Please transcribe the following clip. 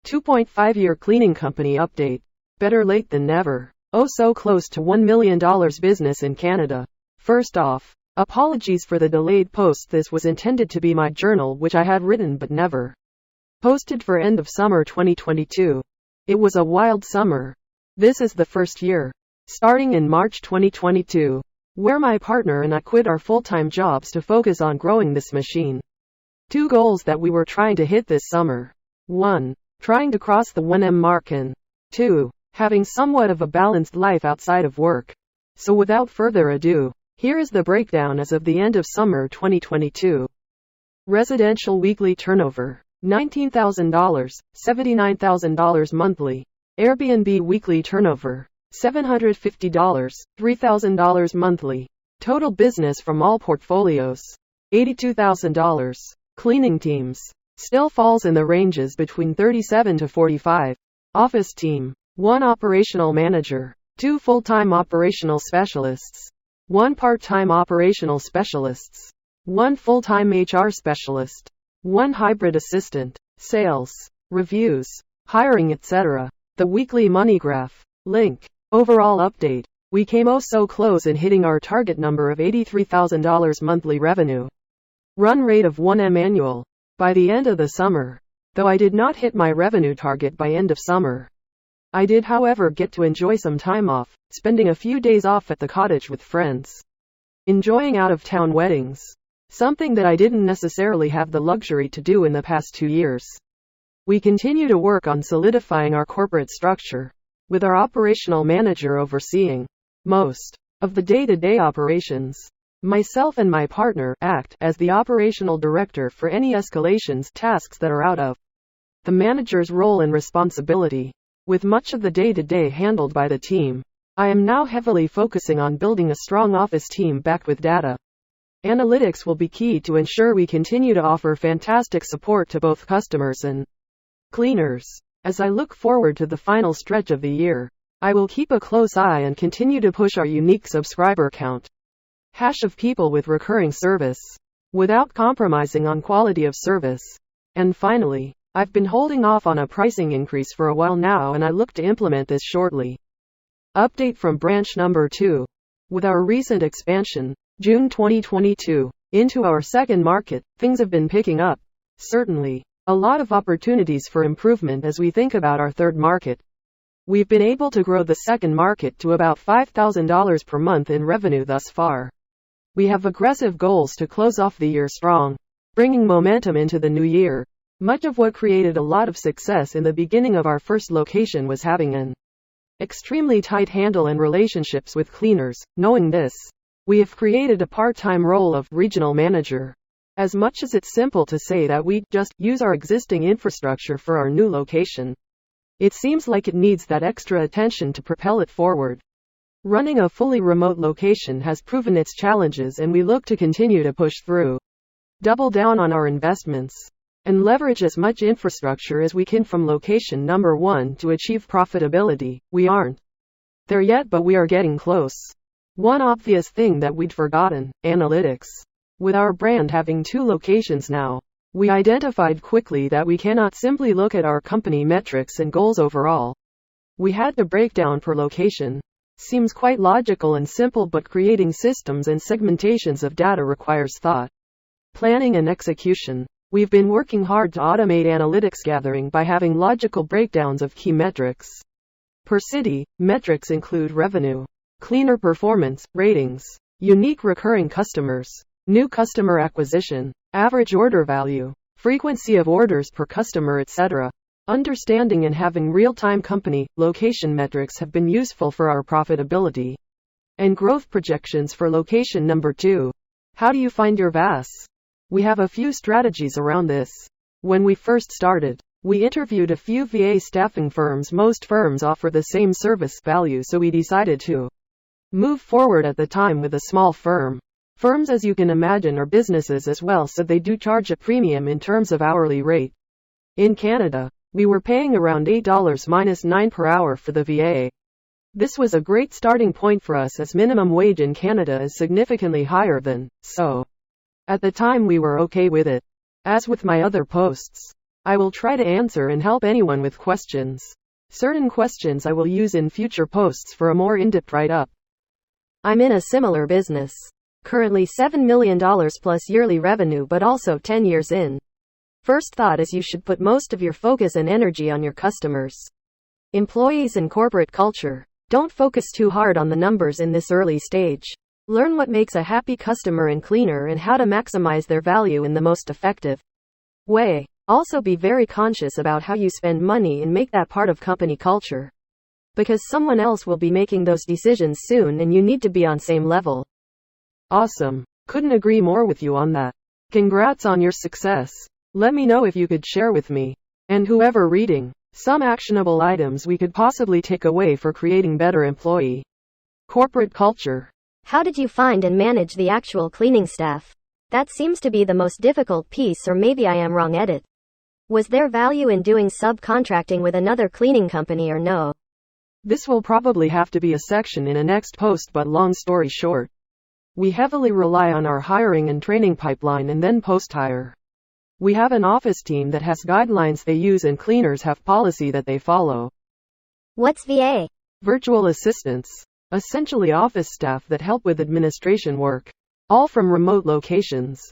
2.5-year cleaning company update. Better late than never. Oh, so close to $1 million business in Canada. First off, apologies for the delayed post. This was intended to be my journal, which I had written but never posted for end of summer 2022. It was a wild summer. This is the first year, starting in March 2022, where my partner and I quit our full-time jobs to focus on growing this machine. 2 goals that we were trying to hit this summer. 1. Trying to cross the 1M mark, and 2. Having somewhat of a balanced life outside of work. So without further ado, here is the breakdown as of the end of summer 2022. Residential weekly turnover, $19,000, $79,000 monthly. Airbnb weekly turnover, $750, $3,000 monthly. Total business from all portfolios, $82,000. Cleaning teams, still falls in the ranges between 37 to 45. Office team, 1 operational manager, 2 full-time operational specialists, 1 part-time operational specialists, 1 full-time HR specialist, 1 hybrid assistant, sales, reviews, hiring, etc. The weekly money graph. Link. Overall update. We came oh so close in hitting our target number of $83,000 monthly revenue. Run rate of 1M annual. By the end of the summer. Though I did not hit my revenue target by end of summer. I did, however, get to enjoy some time off, spending a few days off at the cottage with friends. Enjoying out-of-town weddings. Something that I didn't necessarily have the luxury to do in the past 2 years. We continue to work on solidifying our corporate structure, with our operational manager overseeing most of the day-to-day operations. Myself and my partner act as the operational director for any escalations tasks that are out of the manager's role and responsibility, with much of the day-to-day handled by the team. I am now heavily focusing on building a strong office team backed with data. Analytics will be key to ensure we continue to offer fantastic support to both customers and cleaners. As I look forward to the final stretch of the year, I will keep a close eye and continue to push our unique subscriber count of people with recurring service, without compromising on quality of service. And finally, I've been holding off on a pricing increase for a while now, and I look to implement this shortly. Update from branch number 2. With our recent expansion, June 2022, into our second market, things have been picking up. Certainly, a lot of opportunities for improvement as we think about our third market. We've been able to grow the second market to about $5,000 per month in revenue thus far. We have aggressive goals to close off the year strong, bringing momentum into the new year. Much of what created a lot of success in the beginning of our first location was having an extremely tight handle and relationships with cleaners. Knowing this, we have created a part-time role of regional manager. As much as it's simple to say that we just use our existing infrastructure for our new location, it seems like it needs that extra attention to propel it forward. Running a fully remote location has proven its challenges, and we look to continue to push through, double down on our investments, and leverage as much infrastructure as we can from location number 1 to achieve profitability. We aren't there yet, but we are getting close. One obvious thing that we'd forgotten, analytics. With our brand having 2 locations now, we identified quickly that we cannot simply look at our company metrics and goals overall. We had to break down per location. Seems quite logical and simple, but creating systems and segmentations of data requires thought, planning and execution. We've been working hard to automate analytics gathering by having logical breakdowns of key metrics. Per city, metrics include revenue, cleaner performance, ratings, unique recurring customers, new customer acquisition, average order value, frequency of orders per customer, etc. Understanding and having real-time company, location metrics have been useful for our profitability and growth projections for location number 2. How do you find your VAS? We have a few strategies around this. When we first started, we interviewed a few VA staffing firms. Most firms offer the same service value, so we decided to move forward at the time with a small firm. Firms, as you can imagine, are businesses as well, so they do charge a premium in terms of hourly rate. In Canada, we were paying around $8-9 per hour for the VA. This was a great starting point for us, as minimum wage in Canada is significantly higher than, so at the time we were okay with it. As with my other posts, I will try to answer and help anyone with questions. Certain questions I will use in future posts for a more in-depth write-up. I'm in a similar business. Currently $7 million plus yearly revenue, but also 10 years in. First thought is you should put most of your focus and energy on your customers, employees and corporate culture. Don't focus too hard on the numbers in this early stage. Learn what makes a happy customer and cleaner and how to maximize their value in the most effective way. Also be very conscious about how you spend money and make that part of company culture, because someone else will be making those decisions soon and you need to be on same level. Awesome. Couldn't agree more with you on that. Congrats on your success. Let me know if you could share with me, and whoever reading, some actionable items we could possibly take away for creating better employee corporate culture. How did you find and manage the actual cleaning staff? That seems to be the most difficult piece, or maybe I am wrong. Edit. Was there value in doing subcontracting with another cleaning company or no? This will probably have to be a section in a next post, but long story short, we heavily rely on our hiring and training pipeline and then post-hire. We have an office team that has guidelines they use and cleaners have policy that they follow. What's VA? Virtual assistants. Essentially office staff that help with administration work. All from remote locations.